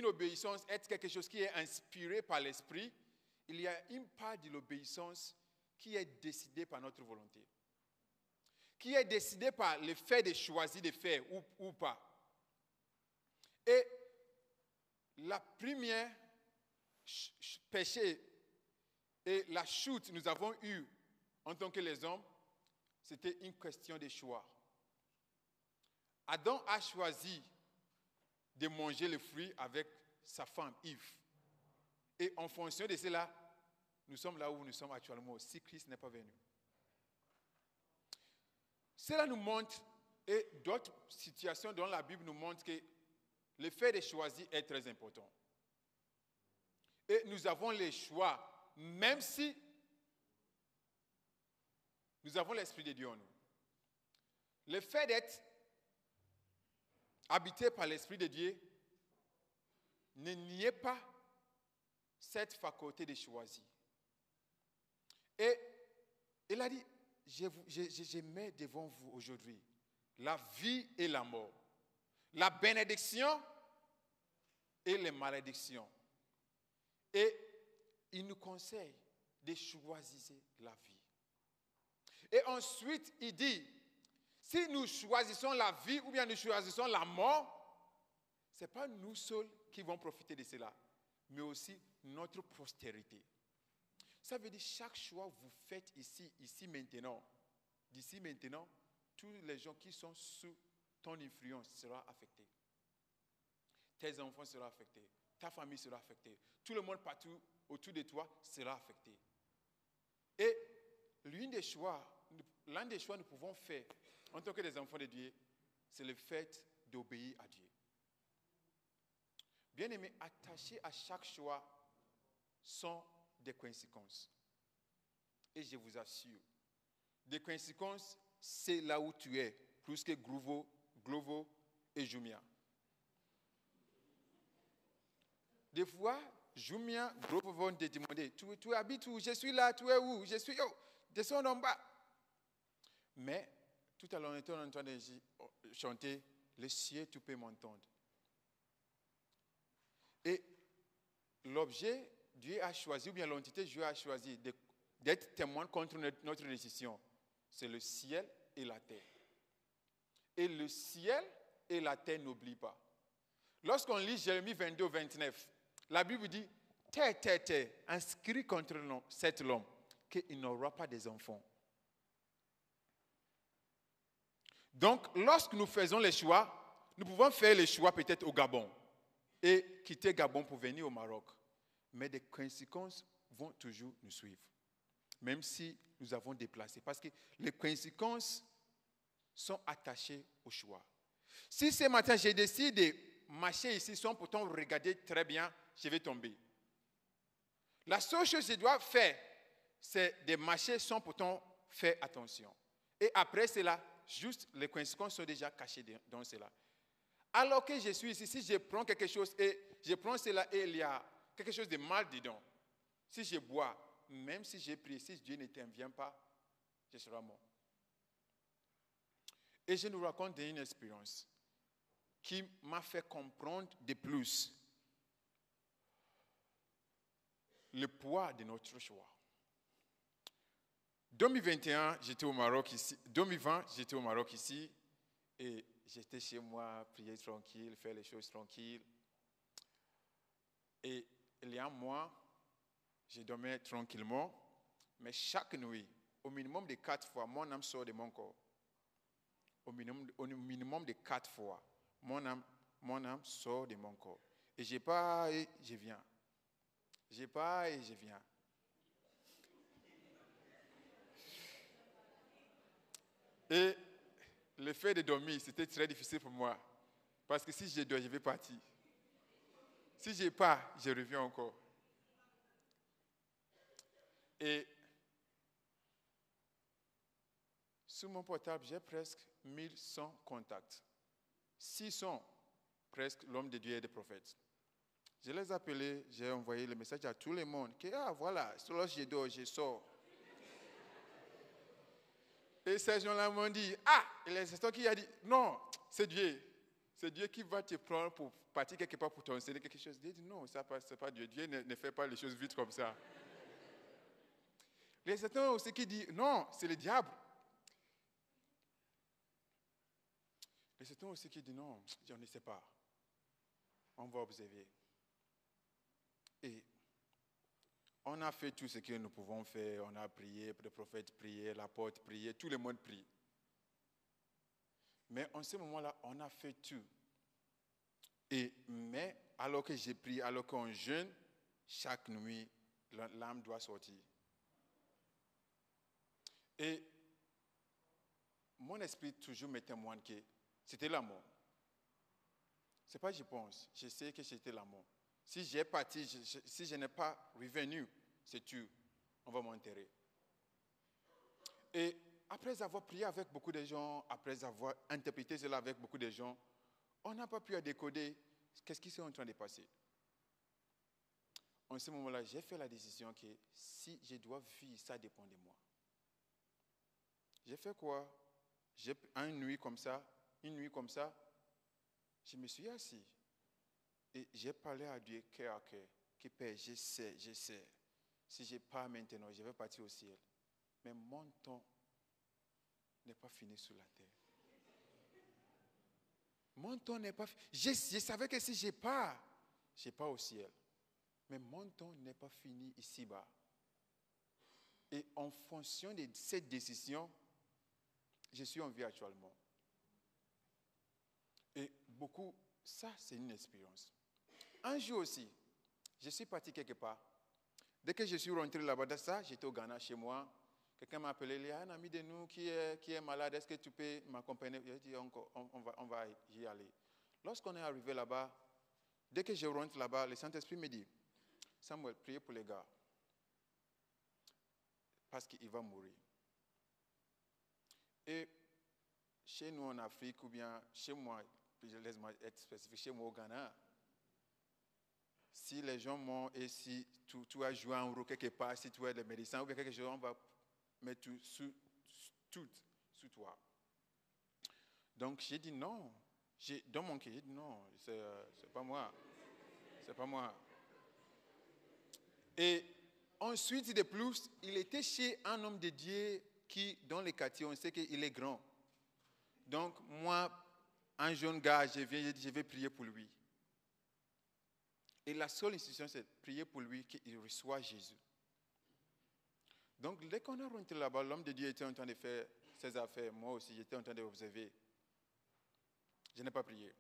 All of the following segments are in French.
une obéissance être quelque chose qui est inspiré par l'esprit, il y a une part de l'obéissance qui est décidée par notre volonté, qui est décidée par le fait de choisir de faire ou pas. Et la première péché et la chute que nous avons eue en tant que les hommes, c'était une question de choix. Adam a choisi de manger le fruit avec sa femme Ève. Et en fonction de cela, nous sommes là où nous sommes actuellement, si Christ n'est pas venu. Cela nous montre, et d'autres situations dans la Bible nous montrent que le fait de choisir est très important. Et nous avons les choix, même si nous avons l'Esprit de Dieu en nous. Le fait d'être habité par l'Esprit de Dieu ne nie pas cette faculté de choisir. Et il a dit, je mets devant vous aujourd'hui la vie et la mort, la bénédiction et les malédictions. Et il nous conseille de choisir la vie. Et ensuite, il dit, si nous choisissons la vie ou bien nous choisissons la mort, ce n'est pas nous seuls qui vont profiter de cela, mais aussi notre postérité. Ça veut dire chaque choix que vous faites ici maintenant, d'ici maintenant, tous les gens qui sont sous ton influence seront affectés. Tes enfants seront affectés, ta famille sera affectée, tout le monde partout autour de toi sera affecté. Et l'un des choix que nous pouvons faire en tant que des enfants de Dieu, c'est le fait d'obéir à Dieu. Bien-aimés, attachés à chaque choix sont des conséquences. Et je vous assure, des conséquences, c'est là où tu es, plus que Glovo et Jumia. Des fois, Jumia, Glovo vont te demander, tu habites où? Je suis là, tu es où? Je suis où? Descends en bas. Mais tout à l'heure, on était en train de chanter, le ciel, tu peux m'entendre. Et l'objet, Dieu a choisi, ou bien l'entité, Dieu a choisi d'être témoin contre notre décision. C'est le ciel et la terre. Et le ciel et la terre n'oublient pas. Lorsqu'on lit Jérémie 22, 29, la Bible dit, terre, inscrit contre cet homme, qu'il n'aura pas des enfants. Donc, lorsque nous faisons les choix, nous pouvons faire les choix peut-être au Gabon et quitter Gabon pour venir au Maroc. Mais des conséquences vont toujours nous suivre, même si nous avons déplacé. Parce que les conséquences sont attachées au choix. Si ce matin, j'ai décidé de marcher ici sans pourtant regarder très bien, je vais tomber. La seule chose que je dois faire, c'est de marcher sans pourtant faire attention. Et après cela, juste les conséquences sont déjà cachées dans cela. Alors que je suis ici, si je prends quelque chose et je prends cela et il y a quelque chose de mal dedans, si je bois, même si j'ai prié, si Dieu ne t'invient pas, je serai mort. Et je nous raconte une expérience qui m'a fait comprendre de plus le poids de notre choix. 2021, j'étais au Maroc ici. 2020, j'étais au Maroc ici et j'étais chez moi, prier tranquille, faire les choses tranquilles. Et il y a un mois, je dormais tranquillement, mais chaque nuit, au minimum de 4 fois, mon âme sort de mon corps. Au minimum de 4 fois, mon âme sort de mon corps. Et je pars et je viens. Je pars et je viens. Et le fait de dormir, c'était très difficile pour moi. Parce que si je dors, je vais partir. Si je pars, je reviens encore. Et sur mon portable, j'ai presque 1100 contacts. 600, presque l'homme de Dieu et des prophètes. Je les ai appelés, j'ai envoyé le message à tout le monde. Que, voilà, lorsque je dors, je sors. Et ces gens-là m'ont dit, il y a qui a dit, non, c'est Dieu. c'est Dieu qui va te prendre pour partir quelque part pour t'enseigner quelque chose. Dieu dit non, ça c'est pas Dieu. Dieu ne fait pas les choses vite comme ça. Il y a certains aussi qui disent non, c'est le diable. Il y a certains aussi qui disent non, je ne sais pas. On va observer. Et on a fait tout ce que nous pouvons faire. On a prié, le prophète priait, l'apôtre priait, tout le monde prie. Mais en ce moment-là, on a fait tout. Mais alors que j'ai prié, alors qu'on jeûne, chaque nuit, l'âme doit sortir. Et mon esprit toujours me témoigne que c'était la mort. Ce n'est pas je pense, je sais que c'était la mort. Si j'ai parti, si je n'ai pas revenu, c'est tout. On va m'enterrer. Et après avoir prié avec beaucoup de gens, après avoir interprété cela avec beaucoup de gens, on n'a pas pu décoder qu'est-ce qui est en train de passer. En ce moment-là, j'ai fait la décision que si je dois vivre, ça dépend de moi. J'ai fait quoi? Une nuit comme ça, je me suis assis et j'ai parlé à Dieu cœur à cœur, que Père, je sais, si je pars maintenant, je vais partir au ciel. Mais mon temps n'est pas fini sur la terre. Mon temps n'est pas fini. Je savais que si je pars au ciel. Mais mon temps n'est pas fini ici-bas. Et en fonction de cette décision, je suis en vie actuellement. Et beaucoup, ça c'est une expérience. Un jour aussi, je suis parti quelque part. Dès que je suis rentré là-bas, j'étais au Ghana chez moi. Quelqu'un m'a appelé, il y a un ami de nous qui est malade, est-ce que tu peux m'accompagner? J'ai dit, on va y aller. Lorsqu'on est arrivé là-bas, dès que je rentre là-bas, le Saint-Esprit me dit, Samuel, priez pour les gars. Parce qu'il va mourir. Et chez nous en Afrique, ou bien chez moi, laisse-moi être spécifique, chez moi au Ghana, si les gens meurent et si tu as joué un rôle quelque part, si tu as des médecins ou bien quelque chose, on va mettre tout sous toi. Donc j'ai dit non. Dans mon cœur, j'ai dit non, c'est pas moi. C'est pas moi. Et ensuite de plus, il était chez un homme de Dieu qui, dans les quartiers, on sait qu'il est grand. Donc moi, un jeune gars, je vais prier pour lui. Et la seule institution, c'est de prier pour lui qu'il reçoit Jésus. Donc, dès qu'on est rentré là-bas, l'homme de Dieu était en train de faire ses affaires. Moi aussi, j'étais en train d'observer. Je n'ai pas prié.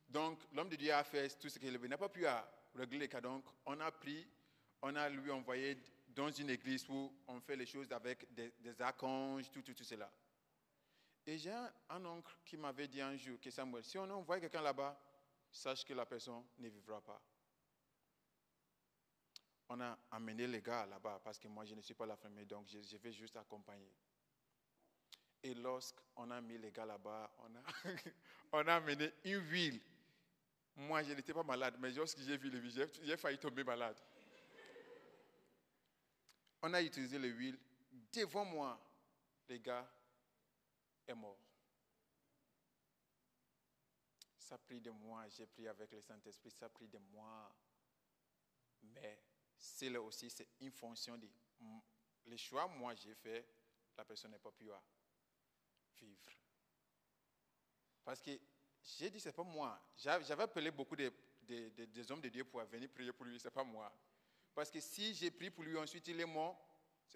Donc, l'homme de Dieu a fait tout ce qu'il avait. Il n'a pas pu régler les cas. Donc, on a pris, on a lui envoyé dans une église où on fait les choses avec des archanges, tout cela. Et j'ai un oncle qui m'avait dit un jour que Samuel, si on envoie quelqu'un là-bas, sache que la personne ne vivra pas. On a amené les gars là-bas parce que moi, je ne suis pas la famille, donc je vais juste accompagner. Et lorsqu'on a mis les gars là-bas, on a amené une huile. Moi, je n'étais pas malade, mais lorsque j'ai vu l'huile, j'ai failli tomber malade. On a utilisé l'huile. Devant moi, les gars est mort. Ça a pris de moi, j'ai prié avec le Saint-Esprit, ça a pris de moi. Mais c'est là aussi, c'est une fonction de les choix moi j'ai fait, la personne n'a pas pu vivre. Parce que j'ai dit, c'est pas moi. J'avais appelé beaucoup des hommes de Dieu pour venir prier pour lui, c'est pas moi. Parce que si j'ai prié pour lui, ensuite il est mort,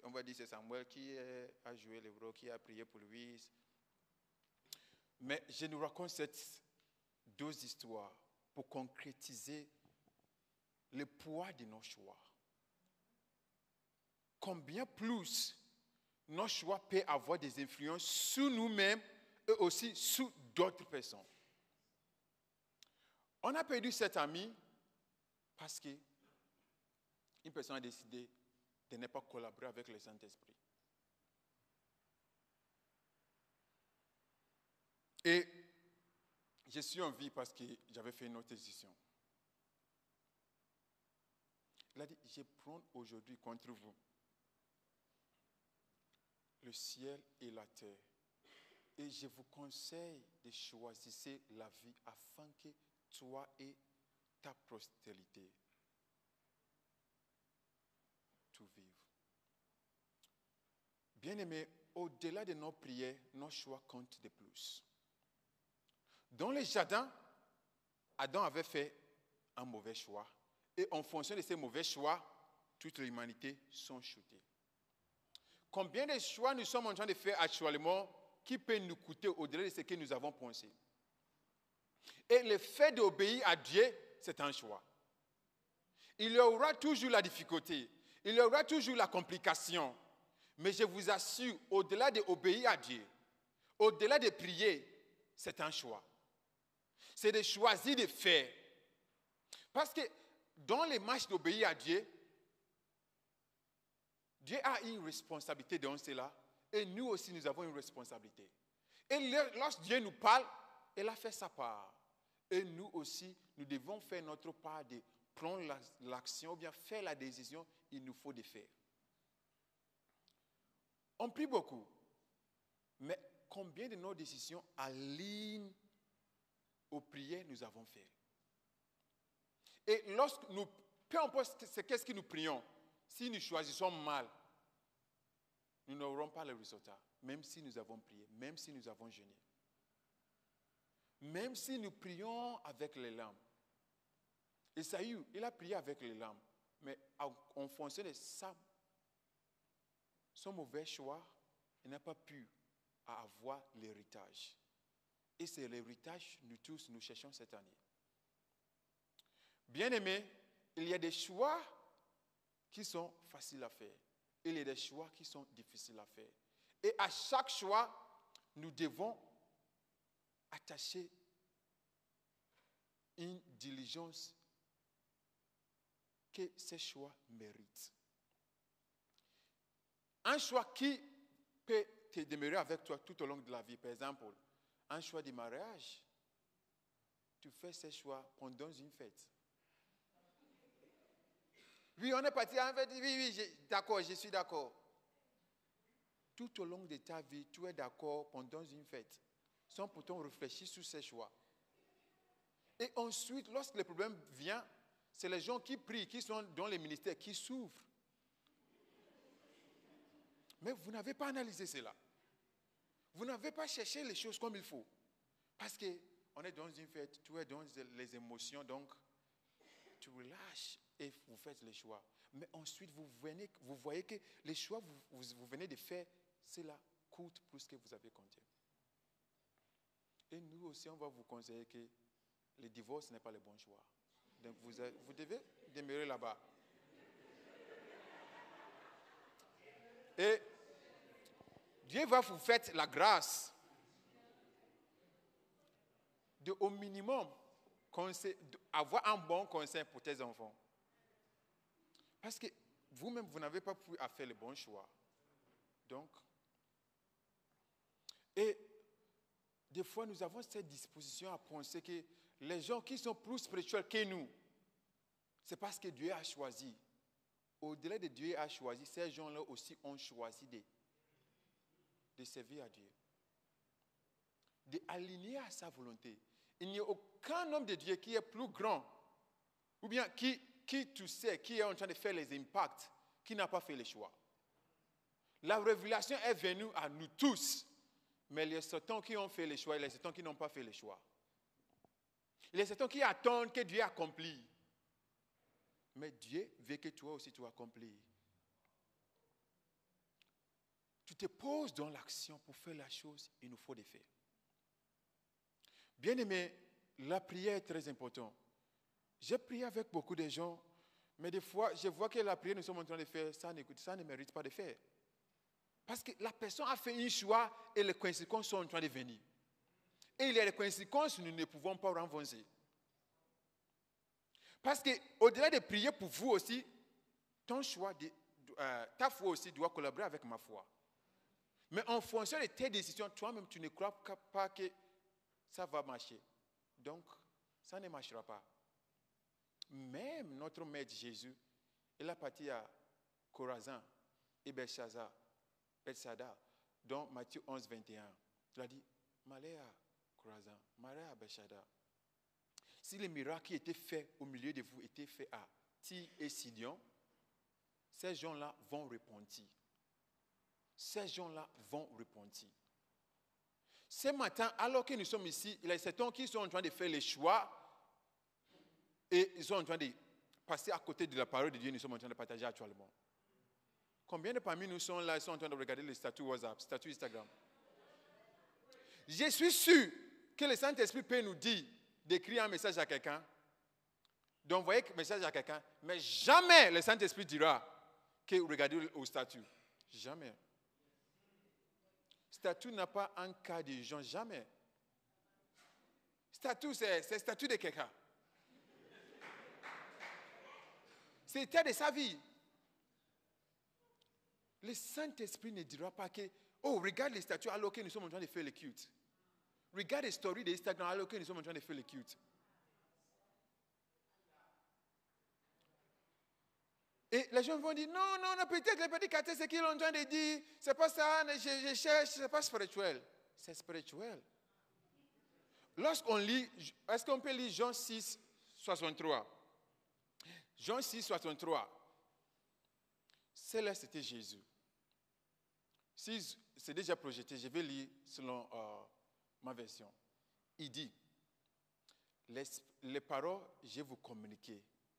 on va dire c'est Samuel qui a joué le rôle, qui a prié pour lui. Mais je nous raconte ces deux histoires pour concrétiser le poids de nos choix. Combien plus nos choix peuvent avoir des influences sur nous-mêmes et aussi sur d'autres personnes. On a perdu cet ami parce qu'une personne a décidé de ne pas collaborer avec le Saint-Esprit. Et je suis en vie parce que j'avais fait une autre décision. Il a dit, je prends aujourd'hui contre vous le ciel et la terre. Et je vous conseille de choisir la vie afin que toi et ta postérité tout vivent. Bien-aimés, au-delà de nos prières, nos choix comptent de plus. Dans le jardin, Adam avait fait un mauvais choix. Et en fonction de ces mauvais choix, toute l'humanité sont shootées. Combien de choix nous sommes en train de faire actuellement qui peut nous coûter au-delà de ce que nous avons pensé? Et le fait d'obéir à Dieu, c'est un choix. Il y aura toujours la difficulté, il y aura toujours la complication. Mais je vous assure, au-delà d'obéir à Dieu, au-delà de prier, c'est un choix. C'est de choisir de faire. Parce que dans les marches d'obéir à Dieu, Dieu a une responsabilité dans cela. Et nous aussi, nous avons une responsabilité. Et lorsque Dieu nous parle, il a fait sa part. Et nous aussi, nous devons faire notre part de prendre l'action ou bien faire la décision qu'il nous faut de faire. On prie beaucoup. Mais combien de nos décisions alignent aux prières que nous avons faites? Et lorsque nous, peu importe qu'est-ce que nous prions, si nous choisissons mal, nous n'aurons pas le résultat, même si nous avons prié, même si nous avons jeûné. Même si nous prions avec les larmes. Esaü, il a prié avec les larmes, mais en fonction de ça, son mauvais choix, il n'a pas pu avoir l'héritage. Et c'est l'héritage que nous tous, nous cherchons cette année. Bien-aimés, il y a des choix qui sont faciles à faire. Il y a des choix qui sont difficiles à faire. Et à chaque choix, nous devons attacher une diligence que ces choix méritent. Un choix qui peut te demeurer avec toi tout au long de la vie, par exemple, un choix de mariage, tu fais ces choix pendant une fête. Oui, on est parti en fait, oui, d'accord, je suis d'accord. Tout au long de ta vie, tu es d'accord pendant une fête, sans pourtant réfléchir sur ces choix. Et ensuite, lorsque le problème vient, c'est les gens qui prient, qui sont dans les ministères, qui souffrent. Mais vous n'avez pas analysé cela. Vous n'avez pas cherché les choses comme il faut. Parce qu'on est dans une fête, tu es dans les émotions, donc tu relâches et vous faites les choix. Mais ensuite, vous voyez que les choix que vous venez de faire, cela coûte plus que vous avez compté. Et nous aussi, on va vous conseiller que le divorce n'est pas le bon choix. Donc vous devez demeurer là-bas. Et Dieu va vous faire la grâce de, au minimum, avoir un bon conseil pour tes enfants. Parce que vous-même, vous n'avez pas pu faire le bon choix. Donc, et des fois, nous avons cette disposition à penser que les gens qui sont plus spirituels que nous, c'est parce que Dieu a choisi. Au-delà de Dieu a choisi, ces gens-là aussi ont choisi de servir à Dieu. D'aligner à sa volonté. Il n'y a aucun homme de Dieu qui est plus grand, ou bien qui tu sais, qui est en train de faire les impacts, qui n'a pas fait les choix. La révélation est venue à nous tous, mais il y a certains qui ont fait les choix, et il y a certains qui n'ont pas fait les choix. Il y a certains qui attendent que Dieu accomplisse. Mais Dieu veut que toi aussi tu accomplisses. Tu te poses dans l'action pour faire la chose, il nous faut les faire. Bien-aimé, la prière est très importante. J'ai prié avec beaucoup de gens, mais des fois, je vois que la prière que nous sommes en train de faire, ça ne mérite pas de faire. Parce que la personne a fait un choix et les conséquences sont en train de venir. Et il y a des conséquences que nous ne pouvons pas renverser. Parce qu'au-delà de prier pour vous aussi, ton choix, ta foi aussi doit collaborer avec ma foi. Mais en fonction de tes décisions, toi-même, tu ne crois pas que ça va marcher. Donc, ça ne marchera pas. Même notre maître Jésus, il a parti à Chorazin et Bethsaida, dans Matthieu 11, 21. Il a dit, Maléa Khorasan, Maléa Beshada, si les miracles qui étaient faits au milieu de vous étaient faits à Tyr et Sidon, ces gens-là vont repentir. Ces gens-là vont repentir. Ce matin, alors que nous sommes ici, il y a certains qui sont en train de faire les choix et ils sont en train de passer à côté de la parole de Dieu, nous sommes en train de partager actuellement. Combien de parmi nous sont là et sont en train de regarder les statuts WhatsApp, statuts Instagram? Je suis sûr que le Saint-Esprit peut nous dire d'écrire un message à quelqu'un, d'envoyer un message à quelqu'un, mais jamais le Saint-Esprit dira que regardez au statut. Jamais. Statut n'a pas un cas de gens, jamais. Statut, c'est statut de quelqu'un. C'est l'état de sa vie. Le Saint-Esprit ne dira pas que, oh, regarde les statuts alors que nous sommes en train de faire le culte. Regarde les stories d'Instagram alors que nous sommes en train de faire le culte. Et les gens vont dire, non, peut-être les petits quartiers, ce qu'ils sont en train de dire, c'est pas ça, je cherche, c'est pas spirituel. C'est spirituel. Lorsqu'on lit, est-ce qu'on peut lire Jean 6, 63? Jean 6, 63. Celle-là, c'était Jésus. Si c'est déjà projeté, je vais lire selon ma version. Il dit, les paroles que je vous communique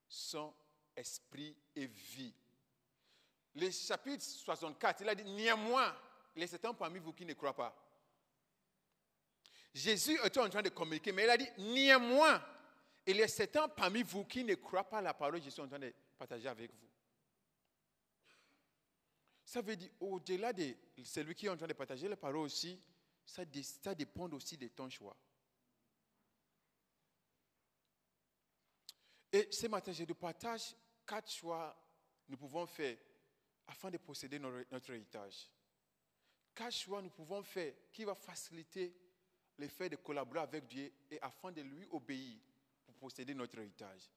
sont esprit et vie. Le chapitre 64, il a dit, néanmoins, il y a certains parmi vous qui ne croient pas. Jésus était en train de communiquer, mais il a dit, néanmoins, il y a certains parmi vous qui ne croient pas la parole que je suis en train de partager avec vous. Ça veut dire, au-delà de celui qui est en train de partager la parole aussi, ça dépend aussi de ton choix. Et ce matin, je te partage 4 choix que nous pouvons faire afin de posséder notre héritage. 4 choix que nous pouvons faire qui va faciliter le fait de collaborer avec Dieu et afin de lui obéir pour posséder notre héritage.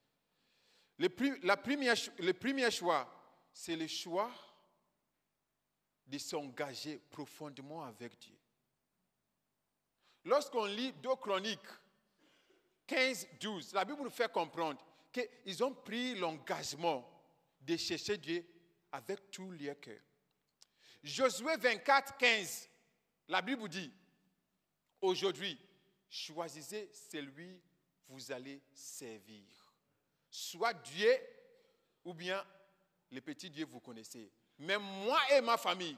Le premier choix, c'est le choix de s'engager profondément avec Dieu. Lorsqu'on lit 2 Chroniques 15, 12, la Bible nous fait comprendre qu'ils ont pris l'engagement de chercher Dieu avec tout leur cœur. Josué 24, 15, la Bible dit, aujourd'hui, choisissez celui que vous allez servir. Soit Dieu ou bien les petits dieux que vous connaissez. Mais moi et ma famille,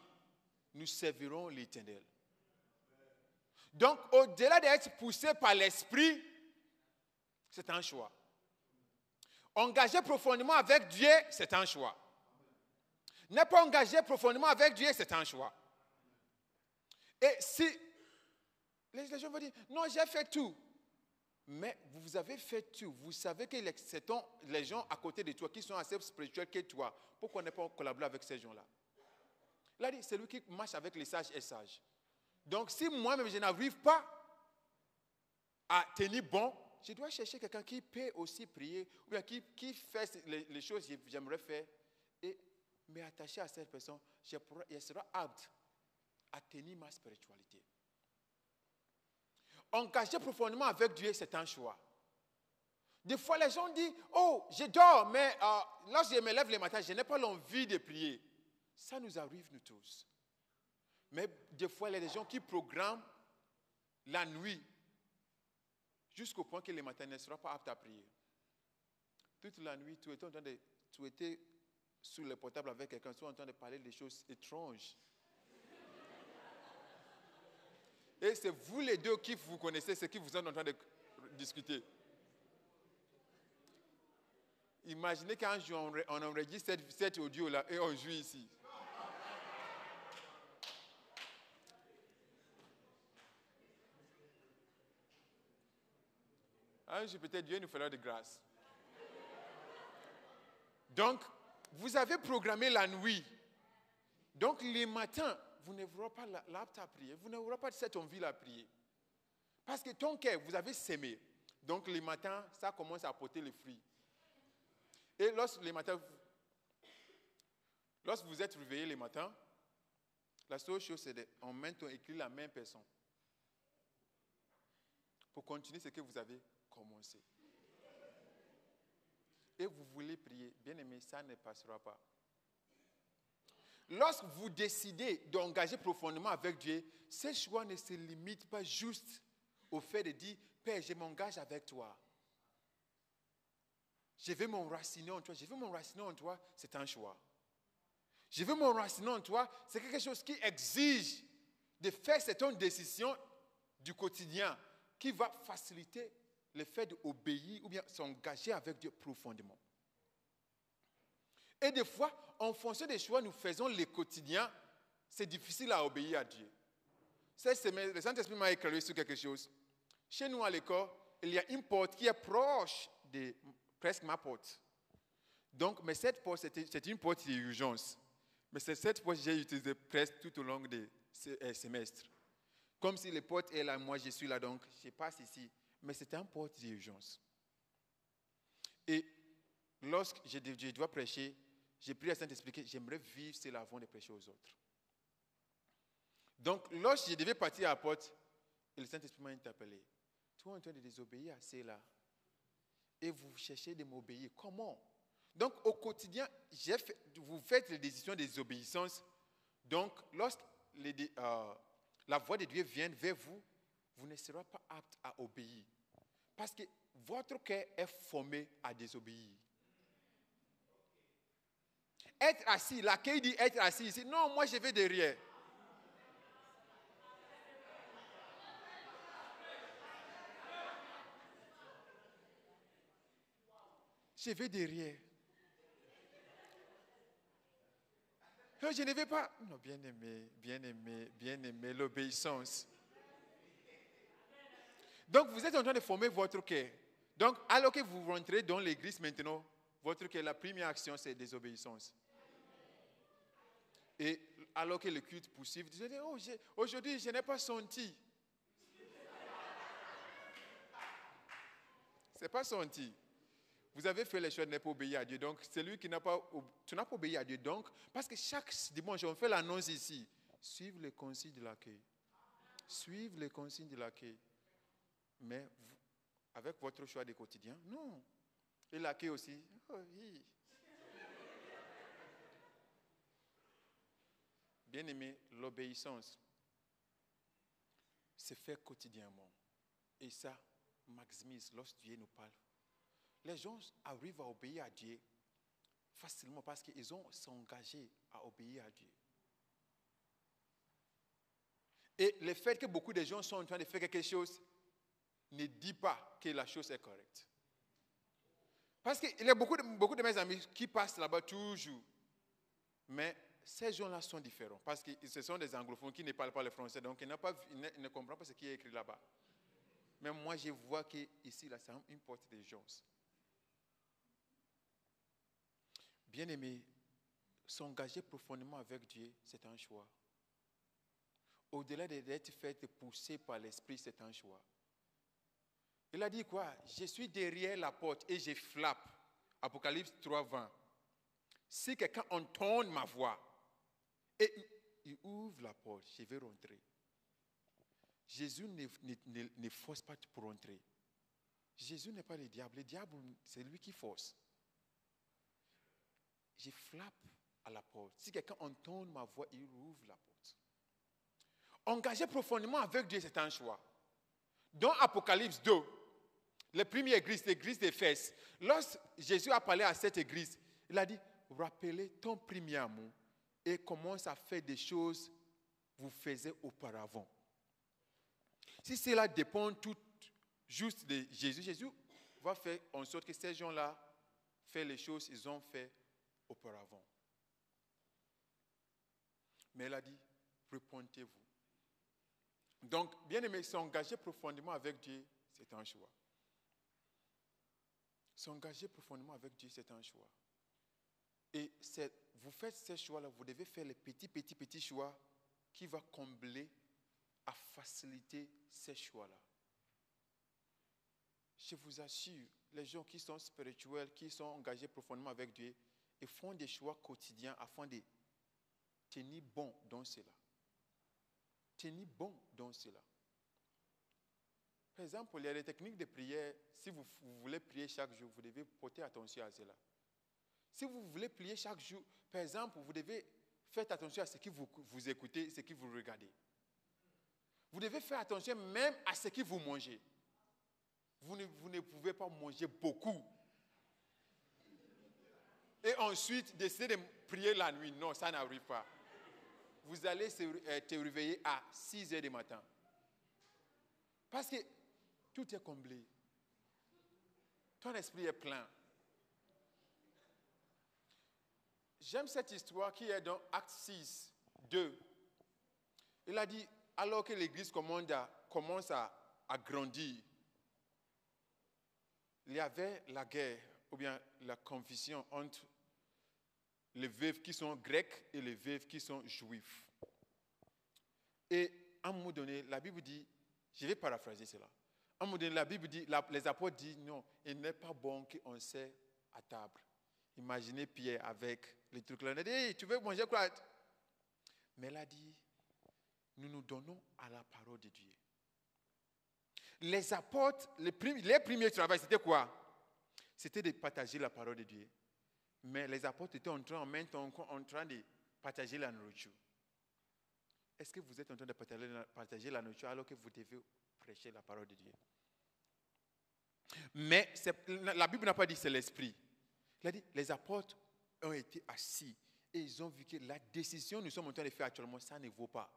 nous servirons l'Éternel. Donc, au-delà d'être poussé par l'Esprit, c'est un choix. Engager profondément avec Dieu, c'est un choix. Ne pas engager profondément avec Dieu, c'est un choix. Et si les gens vont dire, non, j'ai fait tout. Mais vous avez fait tout. Vous savez que les gens à côté de toi qui sont assez spirituels que toi, pourquoi ne pas collaborer avec ces gens-là? Là, c'est lui qui marche avec les sages et sages. Donc, si moi-même, je n'arrive pas à tenir bon, je dois chercher quelqu'un qui peut aussi prier, ou bien qui fait les choses que j'aimerais faire, et m'attacher à cette personne, je serai apte à tenir ma spiritualité. Engager profondément avec Dieu, c'est un choix. Des fois, les gens disent, oh, je dors, mais lorsque je me lève le matin, je n'ai pas l'envie de prier. Ça nous arrive, nous tous. Mais des fois, il y a des gens qui programment la nuit jusqu'au point que le matin ne sera pas apte à prier. Toute la nuit, tu étais sur le portable avec quelqu'un, tu es en train de parler des choses étranges. Et c'est vous les deux qui vous connaissez ce qui vous êtes en train de discuter. Imaginez qu'un jour on enregistre cet audio-là et on joue ici. Un jour peut-être Dieu nous fera de grâce. Donc, vous avez programmé la nuit. Donc, les matins, vous n'aurez pas l'apte à prier. Vous n'aurez pas cette envie à prier. Parce que ton cœur, vous avez sémé. Donc, les matins, ça commence à porter les fruits. Et lorsque vous êtes réveillé les matins, la seule chose, c'est en même temps écrire la même personne. pour continuer ce que vous avez commencé. Et vous voulez prier, bien aimé, ça ne passera pas. Lorsque vous décidez d'engager profondément avec Dieu, ce choix ne se limite pas juste au fait de dire, Père, je m'engage avec toi. Je veux m'enraciner en toi. Je veux m'enraciner en toi, c'est un choix. Je veux m'enraciner en toi, c'est quelque chose qui exige de faire certaines décisions du quotidien qui va faciliter le fait d'obéir ou bien s'engager avec Dieu profondément. Et des fois, en fonction des choix que nous faisons le quotidien, c'est difficile à obéir à Dieu. Cette semaine, le Saint-Esprit m'a éclairé sur quelque chose. Chez nous à l'école, il y a une porte qui est proche de presque ma porte. Donc, mais cette porte, c'est une porte d'urgence. Mais c'est cette porte que j'ai utilisée presque tout au long des semestres. Comme si les portes est là, moi je suis là, donc je passe ici. Mais c'est une porte d'urgence. Et lorsque je dois prêcher, j'ai prié à Saint-Esprit que j'aimerais vivre cela avant de prêcher aux autres. Donc, lorsque je devais partir à la porte, le Saint-Esprit m'a interpellé. Tu es en train de désobéir à cela. Et vous cherchez de m'obéir. Comment? Donc, au quotidien, vous faites les décisions de désobéissance. Donc, lorsque la voix de Dieu vient vers vous, vous ne serez pas apte à obéir. Parce que votre cœur est formé à désobéir. Être assis, l'accueil dit être assis ici. Non, moi je vais derrière. Je vais derrière. Non, je ne vais pas. Non, bien aimé, l'obéissance. Donc, vous êtes en train de former votre cœur. Donc, alors que vous rentrez dans l'église maintenant, votre cœur, la première action, c'est désobéissance. Et alors que le culte poursuit, vous dites, oh, aujourd'hui, je n'ai pas senti. Ce n'est pas senti. Vous avez fait les choses de ne pas obéir à Dieu. Donc, celui qui n'a pas, tu n'as pas obéi à Dieu. Donc, parce que chaque dimanche, on fait l'annonce ici. Suivez les consignes de l'accueil. Suivez les consignes de l'accueil. Mais vous, avec votre choix de quotidien, non. Et l'accueil aussi. Oh, oui. Bien-aimé, l'obéissance se fait quotidiennement. Et ça maximise lorsque Dieu nous parle. Les gens arrivent à obéir à Dieu facilement parce qu'ils ont s'engagé à obéir à Dieu. Et le fait que beaucoup de gens sont en train de faire quelque chose ne dit pas que la chose est correcte. Parce qu'il y a beaucoup de mes amis qui passent là-bas toujours. Mais ces gens-là sont différents. Parce que ce sont des anglophones qui ne parlent pas le français. Donc ils ne comprennent pas ce qui est écrit là-bas. Mais moi, je vois qu'ici, là, c'est une porte d'urgence. Bien-aimé, s'engager profondément avec Dieu, c'est un choix. Au-delà d'être fait pousser par l'Esprit, c'est un choix. Il a dit quoi? Je suis derrière la porte et je flappe. Apocalypse 3:20. Si quelqu'un entend ma voix et il ouvre la porte, je vais rentrer. Jésus ne force pas pour rentrer. Jésus n'est pas le diable. Le diable, c'est lui qui force. Je flappe à la porte. Si quelqu'un entend ma voix, il ouvre la porte. Engager profondément avec Dieu, c'est un choix. Dans Apocalypse 2, la première église, l'église d'Éphèse, lorsque Jésus a parlé à cette église, il a dit, rappelez ton premier amour et commence à faire des choses que vous faisiez auparavant. Si cela dépend tout juste de Jésus, Jésus va faire en sorte que ces gens-là fassent les choses qu'ils ont fait auparavant. Mais il a dit, repentez-vous. Donc, bien aimé, s'engager profondément avec Dieu, c'est un choix. S'engager profondément avec Dieu, c'est un choix. Et vous faites ces choix-là, vous devez faire les petits choix qui vont combler, à faciliter ces choix-là. Je vous assure, les gens qui sont spirituels, qui sont engagés profondément avec Dieu, ils font des choix quotidiens afin de tenir bon dans cela. Tenir bon dans cela. Par exemple, il y a des techniques de prière. Si vous voulez prier chaque jour, vous devez porter attention à cela. Si vous voulez prier chaque jour, par exemple, vous devez faire attention à ce que vous écoutez, ce que vous regardez. Vous devez faire attention même à ce que vous mangez. Vous ne pouvez pas manger beaucoup. Et ensuite, décider de prier la nuit. Non, ça n'arrive pas. Vous allez te réveiller à 6 heures du matin. Parce que tout est comblé. Ton esprit est plein. J'aime cette histoire qui est dans Actes 6, 2. Il a dit, alors que l'Église commence à grandir, il y avait la guerre, ou bien la confusion entre les veuves qui sont grecs et les veuves qui sont juifs. Et à un moment donné, la Bible dit, je vais paraphraser cela. À un moment donné, la Bible dit, les apôtres disent, non, il n'est pas bon qu'on s'aie à table. Imaginez Pierre avec les trucs là. Il a dit, hey, tu veux manger quoi? Mais elle a dit, nous nous donnons à la parole de Dieu. Les apôtres, les premiers travaux, c'était quoi? C'était de partager la parole de Dieu. Mais les apôtres étaient en train de partager la nourriture. Est-ce que vous êtes en train de partager la nourriture alors que vous devez prêcher la parole de Dieu? Mais la Bible n'a pas dit c'est l'esprit. Il a dit les apôtres ont été assis et ils ont vu que la décision que nous sommes en train de faire actuellement, ça ne vaut pas.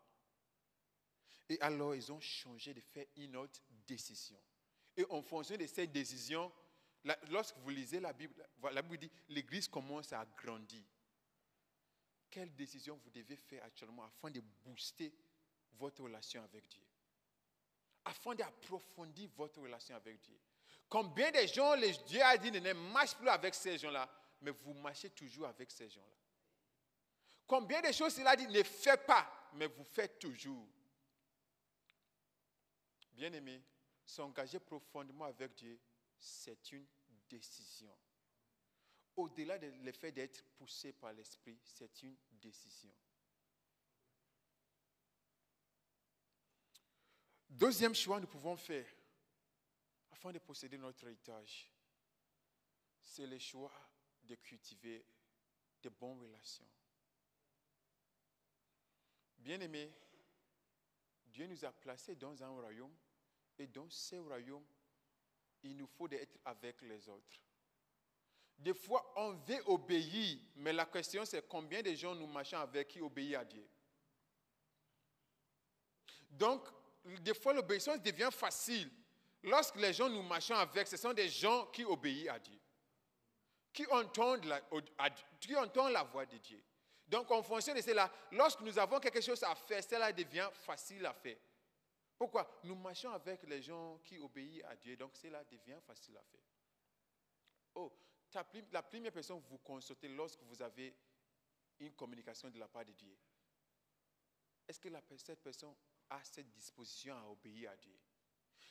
Et alors ils ont changé de faire une autre décision. Et en fonction de cette décision, lorsque vous lisez la Bible dit l'Église commence à grandir. Quelle décision vous devez faire actuellement afin de booster votre relation avec Dieu? Afin d'approfondir votre relation avec Dieu. Combien de gens, Dieu a dit, ne marche plus avec ces gens-là, mais vous marchez toujours avec ces gens-là. Combien de choses il a dit, ne faites pas, mais vous faites toujours. Bien-aimé, s'engager profondément avec Dieu, c'est une décision. Au-delà de l'effet d'être poussé par l'esprit, c'est une décision. Deuxième choix que nous pouvons faire afin de posséder notre héritage, c'est le choix de cultiver de bonnes relations. Bien-aimés, Dieu nous a placés dans un royaume et dans ce royaume, il nous faut être avec les autres. Des fois, on veut obéir, mais la question c'est combien de gens nous marchons avec qui obéissent à Dieu. Donc, des fois, l'obéissance devient facile. Lorsque les gens nous marchons avec, ce sont des gens qui obéissent à Dieu, qui entendent la voix de Dieu. Donc, en fonction de cela, lorsque nous avons quelque chose à faire, cela devient facile à faire. Pourquoi? Nous marchons avec les gens qui obéissent à Dieu, donc cela devient facile à faire. Oh, la première personne que vous consultez lorsque vous avez une communication de la part de Dieu, est-ce que cette personne a cette disposition à obéir à Dieu?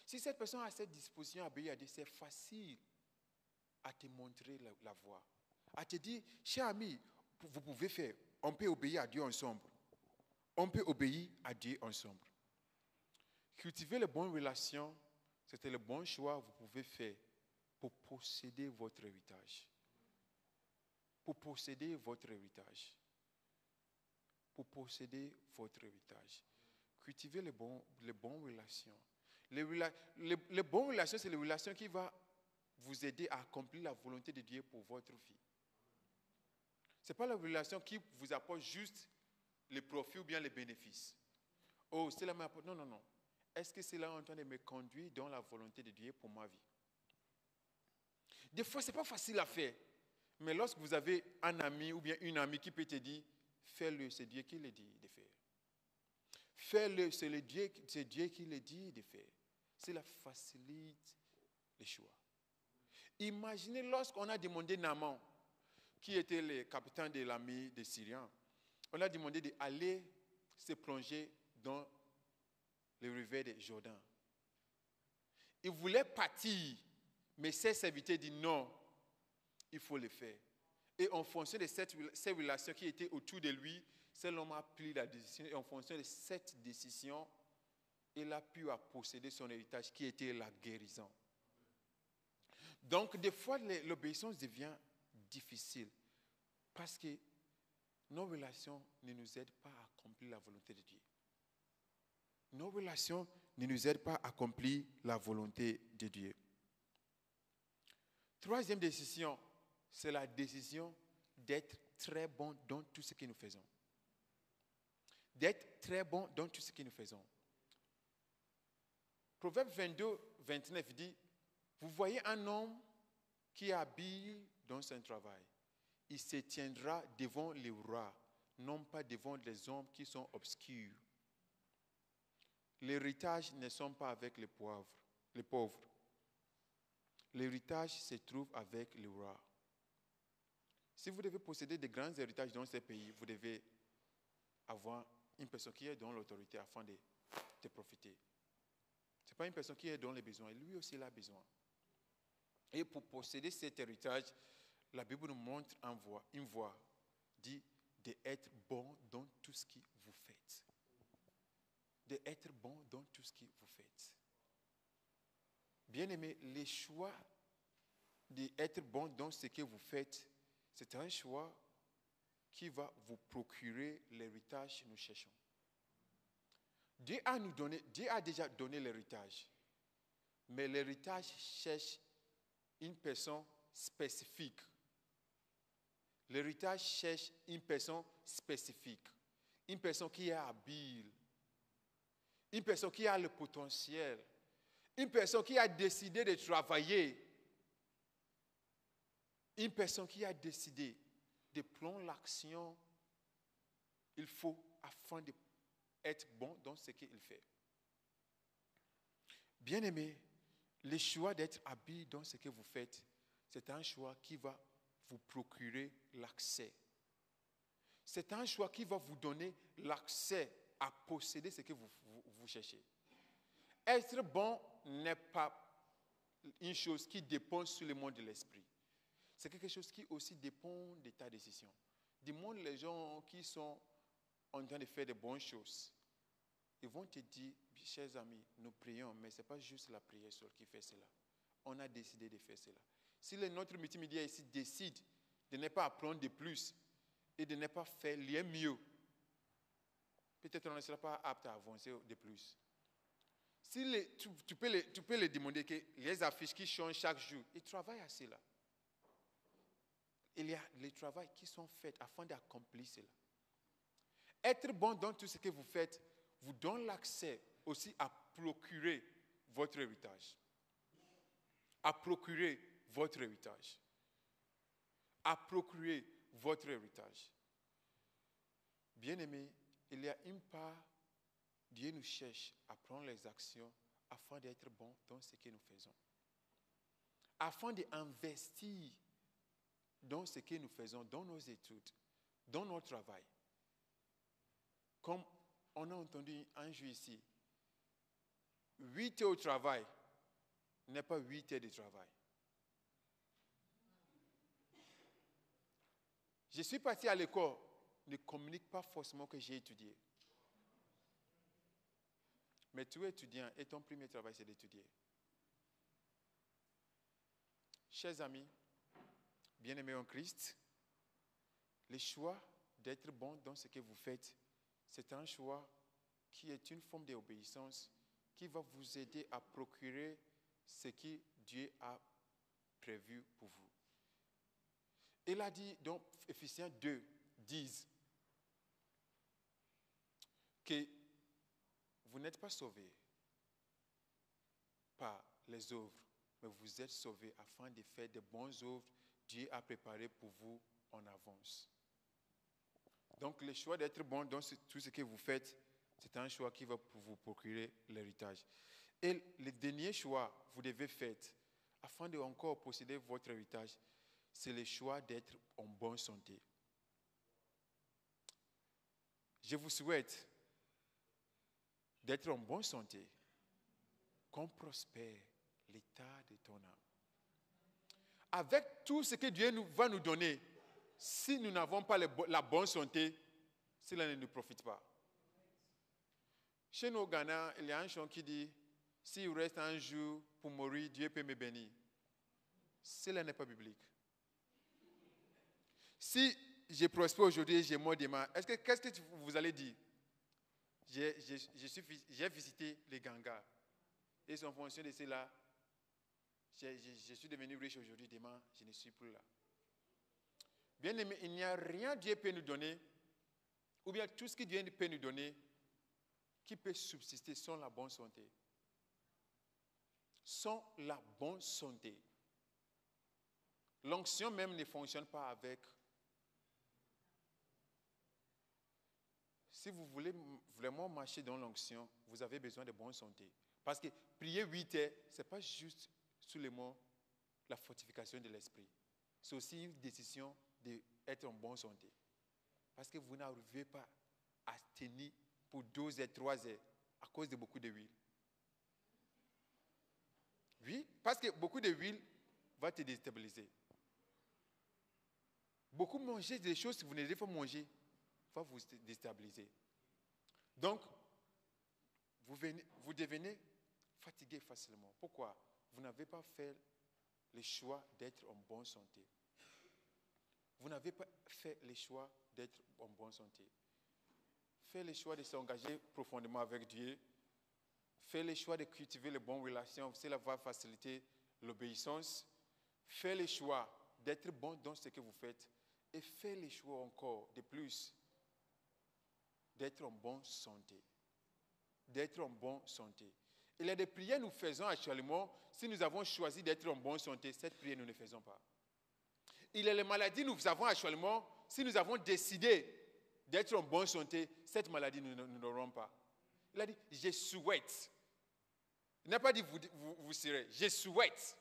Si cette personne a cette disposition à obéir à Dieu, c'est facile à te montrer la voie. À te dire, cher ami, vous pouvez faire, on peut obéir à Dieu ensemble. On peut obéir à Dieu ensemble. Cultiver les bonnes relations, c'est le bon choix que vous pouvez faire pour posséder votre héritage. Pour posséder votre héritage. Pour posséder votre héritage. Cultiver les bonnes relations. Les bonnes relations, c'est les relations qui vont vous aider à accomplir la volonté de Dieu pour votre vie. Ce n'est pas la relation qui vous apporte juste les profits ou bien les bénéfices. Oh, cela m'apporte. Non, non, non. Est-ce que cela est en train de me conduire dans la volonté de Dieu pour ma vie? Des fois, ce n'est pas facile à faire. Mais lorsque vous avez un ami ou bien une amie qui peut te dire, fais-le, c'est Dieu qui le dit de faire. Fais-le, c'est Dieu qui le dit de faire. Cela facilite les choix. Imaginez lorsqu'on a demandé Naaman, qui était le capitaine de l'armée des Syriens, on a demandé d'aller se plonger dans le rivière de Jourdain. Il voulait partir, mais ses serviteurs disent non, il faut le faire. Et en fonction de ces relations qui étaient autour de lui, cet homme a pris la décision. Et en fonction de cette décision, il a pu posséder son héritage qui était la guérison. Donc, des fois, l'obéissance devient difficile parce que nos relations ne nous aident pas à accomplir la volonté de Dieu. Nos relations ne nous aident pas à accomplir la volonté de Dieu. Troisième décision, c'est la décision d'être très bon dans tout ce que nous faisons. D'être très bon dans tout ce que nous faisons. Proverbe 22, 29 dit, vous voyez un homme qui est habile dans son travail. Il se tiendra devant les rois, non pas devant les hommes qui sont obscurs. L'héritage ne sont pas avec les pauvres. L'héritage se trouve avec les rois. Si vous devez posséder de grands héritages dans ces pays, vous devez avoir une personne qui est dans l'autorité afin de profiter. Ce n'est pas une personne qui est dans les besoins. Lui aussi, il a besoin. Et pour posséder cet héritage, la Bible nous montre une voie, dit d'être bon dans tout ce que vous faites. D'être bon dans tout ce que vous faites. Bien-aimés, le choix d'être bon dans ce que vous faites, c'est un choix qui va vous procurer l'héritage que nous cherchons. Dieu a déjà donné l'héritage, mais l'héritage cherche une personne spécifique. L'héritage cherche une personne spécifique, une personne qui est habile, une personne qui a le potentiel, une personne qui a décidé de travailler, une personne qui a décidé de prendre l'action qu'il faut afin d'être bon dans ce qu'il fait. Bien-aimé, le choix d'être habile dans ce que vous faites, c'est un choix qui va vous procurer l'accès. C'est un choix qui va vous donner l'accès à posséder ce que vous cherchez. Être bon n'est pas une chose qui dépend sur le monde de l'esprit. C'est quelque chose qui aussi dépend de ta décision. Demande les gens qui sont en train de faire de bonnes choses. Ils vont te dire, chers amis, nous prions, mais ce n'est pas juste la prière seule qui fait cela. On a décidé de faire cela. Si notre multimédia ici décide de ne pas apprendre de plus et de ne pas faire le mieux, peut-être on ne sera pas apte à avancer de plus. Si tu peux les demander que les affiches qui changent chaque jour, ils travaillent à cela. Il y a les travaux qui sont faits afin d'accomplir cela. Être bon dans tout ce que vous faites vous donne l'accès aussi à procurer votre héritage. À procurer votre héritage. À procurer votre héritage. Bien-aimés, il y a une part, Dieu nous cherche à prendre les actions afin d'être bon dans ce que nous faisons. Afin d'investir dans ce que nous faisons, dans nos études, dans notre travail. Comme on a entendu un jour ici, 8 heures au travail n'est pas 8 heures de travail. Je suis parti à l'école, ne communique pas forcément que j'ai étudié. Mais tu es étudiant et ton premier travail, c'est d'étudier. Chers amis, bien-aimés en Christ, le choix d'être bon dans ce que vous faites, c'est un choix qui est une forme d'obéissance qui va vous aider à procurer ce que Dieu a prévu pour vous. Il a dit dans Ephésiens 2, 10 que vous n'êtes pas sauvés par les œuvres, mais vous êtes sauvés afin de faire de bonnes œuvres Dieu a préparées pour vous en avance. Donc le choix d'être bon dans tout ce que vous faites, c'est un choix qui va vous procurer l'héritage. Et le dernier choix que vous devez faire afin de encore posséder votre héritage, c'est le choix d'être en bonne santé. Je vous souhaite d'être en bonne santé, qu'on prospère l'état de ton âme. Avec tout ce que Dieu va nous donner, si nous n'avons pas la bonne santé, cela ne nous profite pas. Chez nous au Ghana, il y a un chant qui dit « S'il reste un jour pour mourir, Dieu peut me bénir ». Cela n'est pas biblique. Si je prospère aujourd'hui et je meurs demain, qu'est-ce que vous allez dire? J'ai visité les gangas. Et en fonction de cela, je suis devenu riche aujourd'hui, demain, je ne suis plus là. Bien aimé, il n'y a rien que Dieu peut nous donner, ou bien tout ce que Dieu peut nous donner, qui peut subsister sans la bonne santé. Sans la bonne santé. L'onction même ne fonctionne pas avec. Si vous voulez vraiment marcher dans l'onction, vous avez besoin de bonne santé. Parce que prier 8 heures, ce n'est pas juste sous les mots la fortification de l'esprit. C'est aussi une décision d'être en bonne santé. Parce que vous n'arrivez pas à tenir pour 12 heures, 3 heures à cause de beaucoup d'huile. Oui, parce que beaucoup d'huile va te déstabiliser. Beaucoup manger des choses que vous ne devez pas manger va vous déstabiliser. Donc, vous devenez fatigué facilement. Pourquoi? Vous n'avez pas fait le choix d'être en bonne santé. Vous n'avez pas fait le choix d'être en bonne santé. Faites le choix de s'engager profondément avec Dieu. Faites le choix de cultiver les bonnes relations. Cela va faciliter l'obéissance. Faites le choix d'être bon dans ce que vous faites. Et faites le choix encore de plus d'être en bonne santé. D'être en bonne santé. Il y a des prières que nous faisons actuellement. Si nous avons choisi d'être en bonne santé, cette prière nous ne faisons pas. Il y a les maladies que nous avons actuellement. Si nous avons décidé d'être en bonne santé, cette maladie nous n'aurons pas. Il a dit, je souhaite. Il n'a pas dit, vous serez. Je souhaite.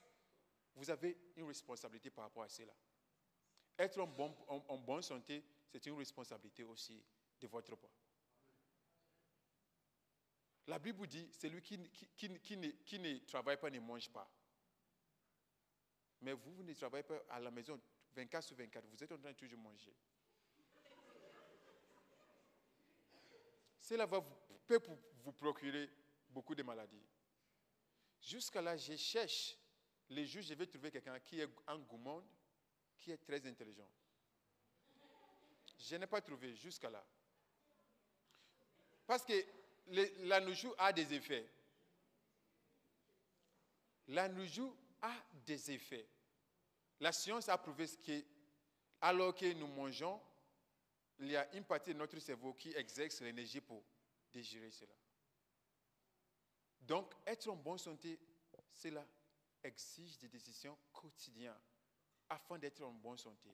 Vous avez une responsabilité par rapport à cela. Être en bonne santé, c'est une responsabilité aussi de votre part. La Bible dit, celui qui ne travaille pas ne mange pas. Mais vous ne travaillez pas à la maison 24 sur 24, vous êtes en train de toujours manger. Cela peut vous procurer beaucoup de maladies. Jusqu'à là, je cherche. Les jours, je vais trouver quelqu'un qui est un gourmand, qui est très intelligent. Je n'ai pas trouvé jusqu'à là. Parce que la nourriture a des effets. La nourriture a des effets. La science a prouvé que, alors que nous mangeons, il y a une partie de notre cerveau qui exerce l'énergie pour digérer cela. Donc, être en bonne santé, cela exige des décisions quotidiennes afin d'être en bonne santé.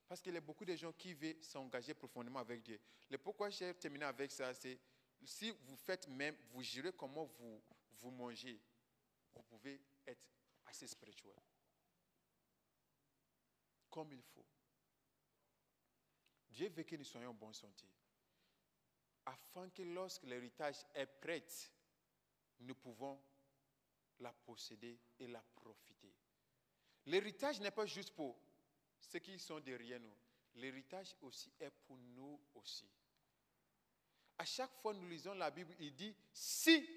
Parce qu'il y a beaucoup de gens qui veulent s'engager profondément avec Dieu. Le pourquoi j'ai terminé avec ça, c'est si vous faites même, vous gérez comment vous mangez, vous pouvez être assez spirituel. Comme il faut. Dieu veut que nous soyons en bonne santé. Afin que lorsque l'héritage est prêt, nous pouvons la posséder et la profiter. L'héritage n'est pas juste pour ceux qui sont derrière nous. L'héritage aussi est pour nous aussi. À chaque fois que nous lisons la Bible, il dit « si ».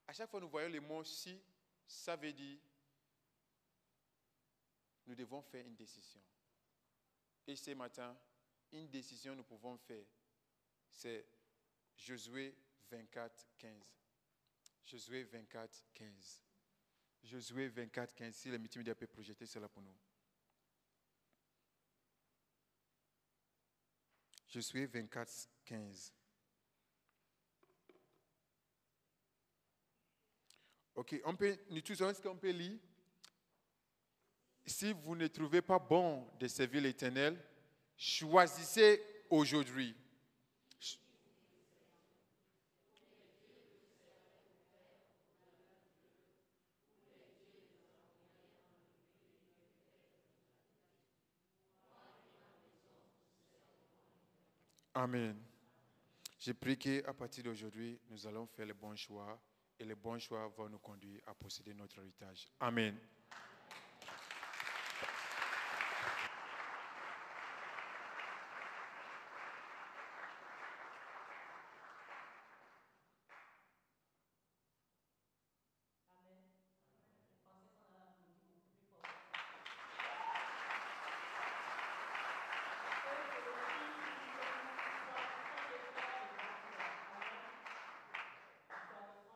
À chaque fois que nous voyons le mot « si », ça veut dire nous devons faire une décision. Et ce matin, une décision que nous pouvons faire, c'est Josué 24, 15. Josué 24, 15. Josué 24, 15. Si le multimédia peut projeter cela pour nous. Josué 24, 15. Ok, nous tous, est-ce qu'on peut lire? Si vous ne trouvez pas bon de servir l'Éternel, choisissez aujourd'hui. Amen. Je prie qu'à partir d'aujourd'hui, nous allons faire le bon choix et le bon choix va nous conduire à posséder notre héritage. Amen.